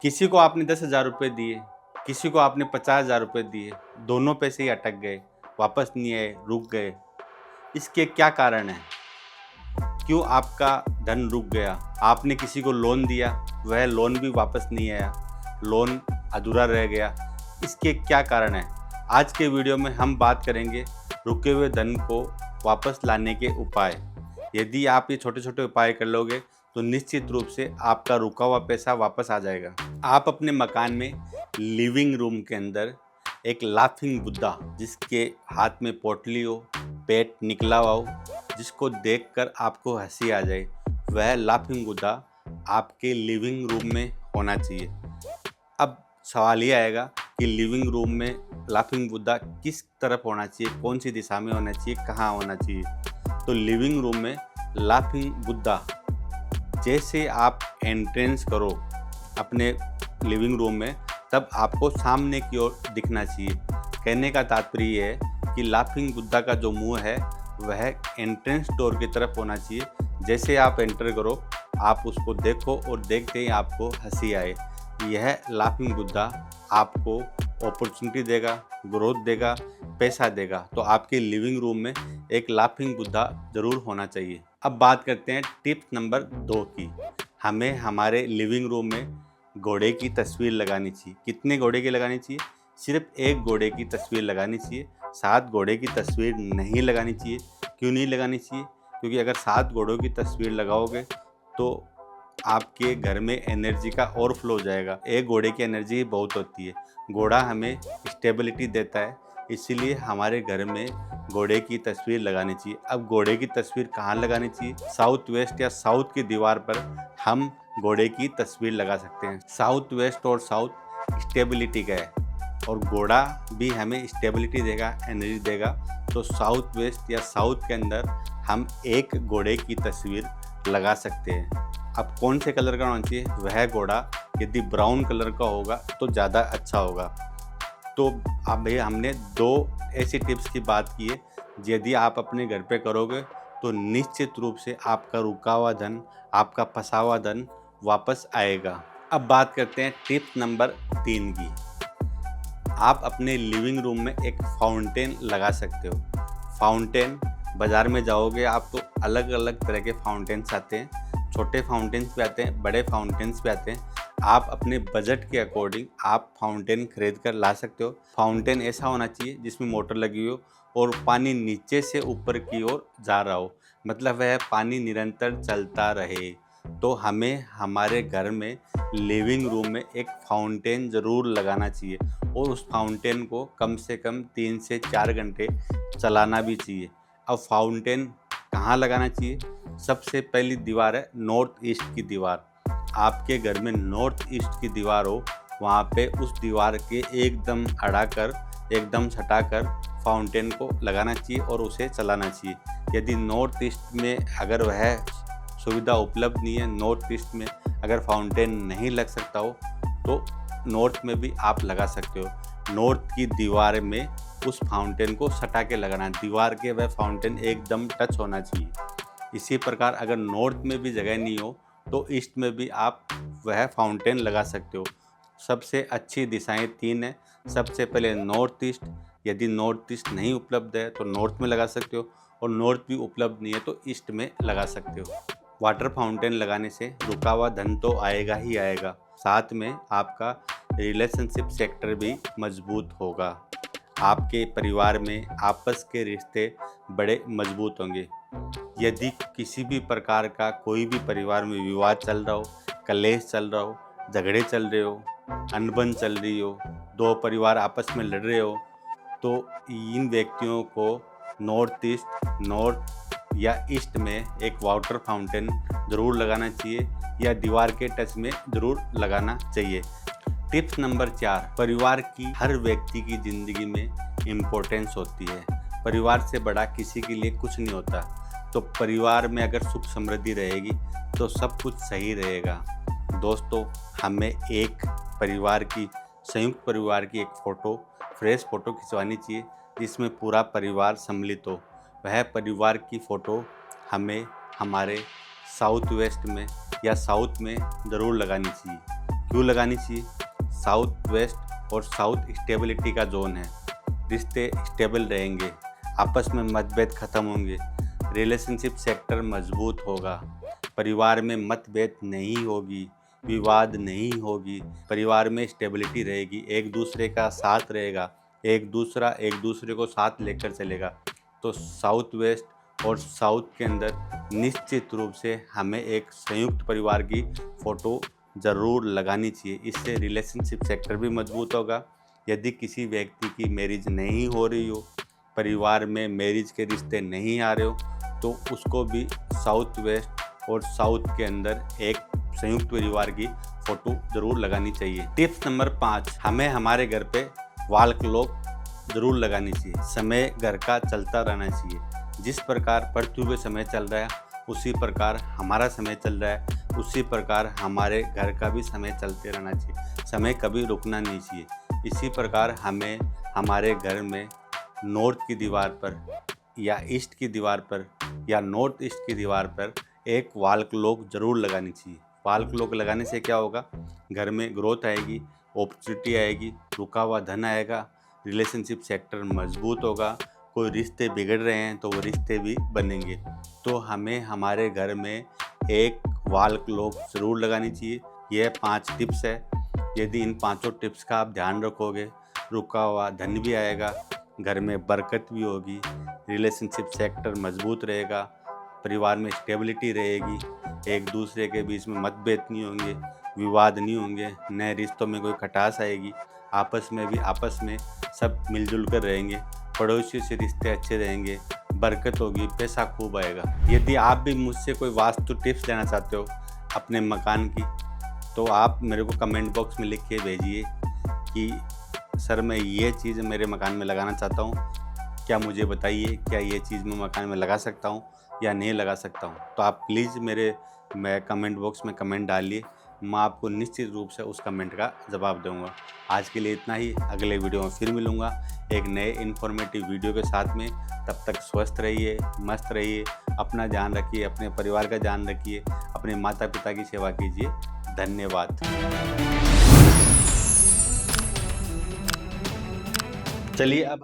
किसी को आपने 10,000 रुपये दिए, किसी को आपने 50,000 रुपये दिए, दोनों पैसे ही अटक गए, वापस नहीं आए, रुक गए। इसके क्या कारण हैं? क्यों आपका धन रुक गया? आपने किसी को लोन दिया, वह लोन भी वापस नहीं आया, लोन अधूरा रह गया। इसके क्या कारण हैं? आज के वीडियो में हम बात करेंगे रुके हुए धन को वापस लाने के उपाय। यदि आप ये छोटे-छोटे उपाय कर लोगे तो निश्चित रूप से आपका रुका हुआ पैसा वापस आ जाएगा। आप अपने मकान में लिविंग रूम के अंदर एक लाफिंग बुद्धा, जिसके हाथ में पोटली हो, पेट निकला हुआ हो, जिसको देखकर आपको हंसी आ जाए, वह लाफिंग बुद्धा आपके लिविंग रूम में होना चाहिए। अब सवाल ये आएगा कि लिविंग रूम में लाफिंग बुद्धा किस तरफ होना चाहिए, कौन सी दिशा में होना चाहिए, कहाँ होना चाहिए? तो लिविंग रूम में लाफिंग बुद्धा जैसे आप एंट्रेंस करो अपने लिविंग रूम में, तब आपको सामने की ओर दिखना चाहिए। कहने का तात्पर्य ये है कि लाफिंग बुद्धा का जो मुंह है वह एंट्रेंस डोर की तरफ होना चाहिए। जैसे आप एंटर करो, आप उसको देखो और देखते ही आपको हंसी आए। यह लाफिंग बुद्धा आपको अपॉर्चुनिटी देगा, ग्रोथ देगा, पैसा देगा। तो आपके लिविंग रूम में एक लाफिंग बुद्धा ज़रूर होना चाहिए। अब बात करते हैं टिप नंबर 2 की। हमें हमारे लिविंग रूम में घोड़े की तस्वीर लगानी चाहिए। कितने घोड़े की लगानी चाहिए? सिर्फ एक घोड़े की तस्वीर लगानी चाहिए। 7 घोड़े की तस्वीर नहीं लगानी चाहिए। क्यों नहीं लगानी चाहिए? क्योंकि अगर 7 घोड़ों की तस्वीर लगाओगे तो आपके घर में एनर्जी का ओवरफ्लो हो जाएगा। एक घोड़े की एनर्जी ही बहुत होती है। घोड़ा हमें स्टेबिलिटी देता है, इसीलिए हमारे घर में घोड़े की तस्वीर लगानी चाहिए। अब घोड़े की तस्वीर कहाँ लगानी चाहिए? साउथ वेस्ट या साउथ की दीवार पर हम घोड़े की तस्वीर लगा सकते हैं। साउथ वेस्ट और साउथ स्टेबिलिटी का है और घोड़ा भी हमें स्टेबिलिटी देगा, एनर्जी देगा। तो साउथ वेस्ट या साउथ के अंदर हम एक घोड़े की तस्वीर लगा सकते हैं। अब कौन से कलर का होना चाहिए? वह घोड़ा यदि ब्राउन कलर का होगा तो ज़्यादा अच्छा होगा। तो अब ये हमने 2 ऐसी टिप्स की बात की है। यदि आप अपने घर पे करोगे तो निश्चित रूप से आपका रुका हुआ धन, आपका फंसा हुआ धन वापस आएगा। अब बात करते हैं टिप नंबर 3 की। आप अपने लिविंग रूम में एक फाउंटेन लगा सकते हो। फाउंटेन बाज़ार में जाओगे आप तो अलग अलग तरह के फाउंटेन्स आते हैं। छोटे फाउंटेन्स भी आते हैं, बड़े फाउंटेन्स भी आते हैं। आप अपने बजट के अकॉर्डिंग आप फाउंटेन खरीद कर ला सकते हो। फाउंटेन ऐसा होना चाहिए जिसमें मोटर लगी हो और पानी नीचे से ऊपर की ओर जा रहा हो, मतलब वह पानी निरंतर चलता रहे। तो हमें हमारे घर में लिविंग रूम में एक फाउंटेन ज़रूर लगाना चाहिए और उस फाउंटेन को कम से कम 3 से 4 घंटे चलाना भी चाहिए। अब फाउंटेन कहाँ लगाना चाहिए? सबसे पहली दीवार है नॉर्थ ईस्ट की दीवार। आपके घर में नॉर्थ ईस्ट की दीवार हो, वहाँ पे उस दीवार के एकदम अड़ाकर, एकदम सटाकर फाउंटेन को लगाना चाहिए और उसे चलाना चाहिए। यदि नॉर्थ ईस्ट में अगर वह सुविधा उपलब्ध नहीं है, नॉर्थ ईस्ट में अगर फाउंटेन नहीं लग सकता हो तो नॉर्थ में भी आप लगा सकते हो। नॉर्थ की दीवार में उस फाउंटेन को सटा के लगाना, दीवार के वह फाउंटेन एकदम टच होना चाहिए। इसी प्रकार अगर नॉर्थ में भी जगह नहीं हो तो ईस्ट में भी आप वह फाउंटेन लगा सकते हो। सबसे अच्छी दिशाएं 3 हैं। सबसे पहले नॉर्थ ईस्ट, यदि नॉर्थ ईस्ट नहीं उपलब्ध है तो नॉर्थ में लगा सकते हो और नॉर्थ भी उपलब्ध नहीं है तो ईस्ट में लगा सकते हो। वाटर फाउंटेन लगाने से रुका हुआ धन तो आएगा ही आएगा, साथ में आपका रिलेशनशिप सेक्टर भी मजबूत होगा। आपके परिवार में आपस के रिश्ते बड़े मजबूत होंगे। यदि किसी भी प्रकार का कोई भी परिवार में विवाद चल रहा हो, कलेश चल रहा हो, झगड़े चल रहे हो, अनबन चल रही हो, 2 परिवार आपस में लड़ रहे हो, तो इन व्यक्तियों को नॉर्थ या ईस्ट में एक वाटर फाउंटेन ज़रूर लगाना चाहिए या दीवार के टच में ज़रूर लगाना चाहिए। टिप्स नंबर 4, परिवार की हर व्यक्ति की ज़िंदगी में इम्पोर्टेंस होती है। परिवार से बड़ा किसी के लिए कुछ नहीं होता। तो परिवार में अगर सुख समृद्धि रहेगी तो सब कुछ सही रहेगा। दोस्तों, हमें एक परिवार की, संयुक्त परिवार की एक फ़ोटो, फ्रेश फ़ोटो खिंचवानी चाहिए जिसमें पूरा परिवार सम्मिलित हो। वह परिवार की फ़ोटो हमें हमारे साउथ वेस्ट में या साउथ में ज़रूर लगानी चाहिए, क्यों लगानी चाहिए? साउथ वेस्ट और साउथ स्टेबिलिटी का जोन है, रिश्ते स्टेबल रहेंगे, आपस में मतभेद खत्म होंगे, रिलेशनशिप सेक्टर मजबूत होगा, परिवार में मतभेद नहीं होगी, विवाद नहीं होगी, परिवार में स्टेबिलिटी रहेगी, एक दूसरे का साथ रहेगा, एक दूसरे को साथ लेकर चलेगा। तो साउथ वेस्ट और साउथ के अंदर निश्चित रूप से हमें एक संयुक्त परिवार की फ़ोटो ज़रूर लगानी चाहिए। इससे रिलेशनशिप सेक्टर भी मजबूत होगा। यदि किसी व्यक्ति की मैरिज नहीं हो रही हो, परिवार में मैरिज के रिश्ते नहीं आ रहे हो, तो उसको भी साउथ वेस्ट और साउथ के अंदर एक संयुक्त परिवार की फ़ोटो ज़रूर लगानी चाहिए। टिप्स नंबर 5, हमें हमारे घर पे वॉल क्लॉक ज़रूर लगानी चाहिए। समय घर का चलता रहना चाहिए। जिस प्रकार पृथ्वी पे समय चल रहा है, उसी प्रकार हमारा समय चल रहा है, उसी प्रकार हमारे घर का भी समय चलते रहना चाहिए। समय कभी रुकना नहीं चाहिए। इसी प्रकार हमें हमारे घर में नॉर्थ की दीवार पर या ईस्ट की दीवार पर या नॉर्थ ईस्ट की दीवार पर एक वॉल क्लॉक ज़रूर लगानी चाहिए। वॉल क्लॉक लगाने से क्या होगा? घर में ग्रोथ आएगी, अपॉर्चुनिटी आएगी, रुका हुआ धन आएगा, रिलेशनशिप सेक्टर मजबूत होगा, कोई रिश्ते बिगड़ रहे हैं तो वो रिश्ते भी बनेंगे। तो हमें हमारे घर में एक वॉल क्लॉक ज़रूर लगानी चाहिए। यह 5 टिप्स है। यदि इन 5 टिप्स का आप ध्यान रखोगे, रुका हुआ धन भी आएगा, घर में बरकत भी होगी, रिलेशनशिप सेक्टर मजबूत रहेगा, परिवार में स्टेबिलिटी रहेगी, एक दूसरे के बीच में मतभेद नहीं होंगे, विवाद नहीं होंगे, नए रिश्तों में कोई खटास आएगी, आपस में सब मिलजुल कर रहेंगे, पड़ोसियों से रिश्ते अच्छे रहेंगे, बरकत होगी, पैसा खूब आएगा। यदि आप भी मुझसे कोई वास्तु टिप्स लेना चाहते हो अपने मकान की, तो आप मेरे को कमेंट बॉक्स में लिख के भेजिए कि सर मैं ये चीज़ मेरे मकान में लगाना चाहता हूँ, क्या मुझे बताइए, क्या ये चीज़ मैं मकान में लगा सकता हूँ या नहीं लगा सकता हूँ। तो आप प्लीज़ मैं कमेंट बॉक्स में कमेंट डालिए, मैं आपको निश्चित रूप से उस कमेंट का जवाब दूंगा। आज के लिए इतना ही, अगले वीडियो में फिर मिलूँगा एक नए इन्फॉर्मेटिव वीडियो के साथ में। तब तक स्वस्थ रहिए, मस्त रहिए, अपना ध्यान रखिए, अपने परिवार का ध्यान रखिए, अपने माता पिता की सेवा कीजिए। धन्यवाद। चलिए अब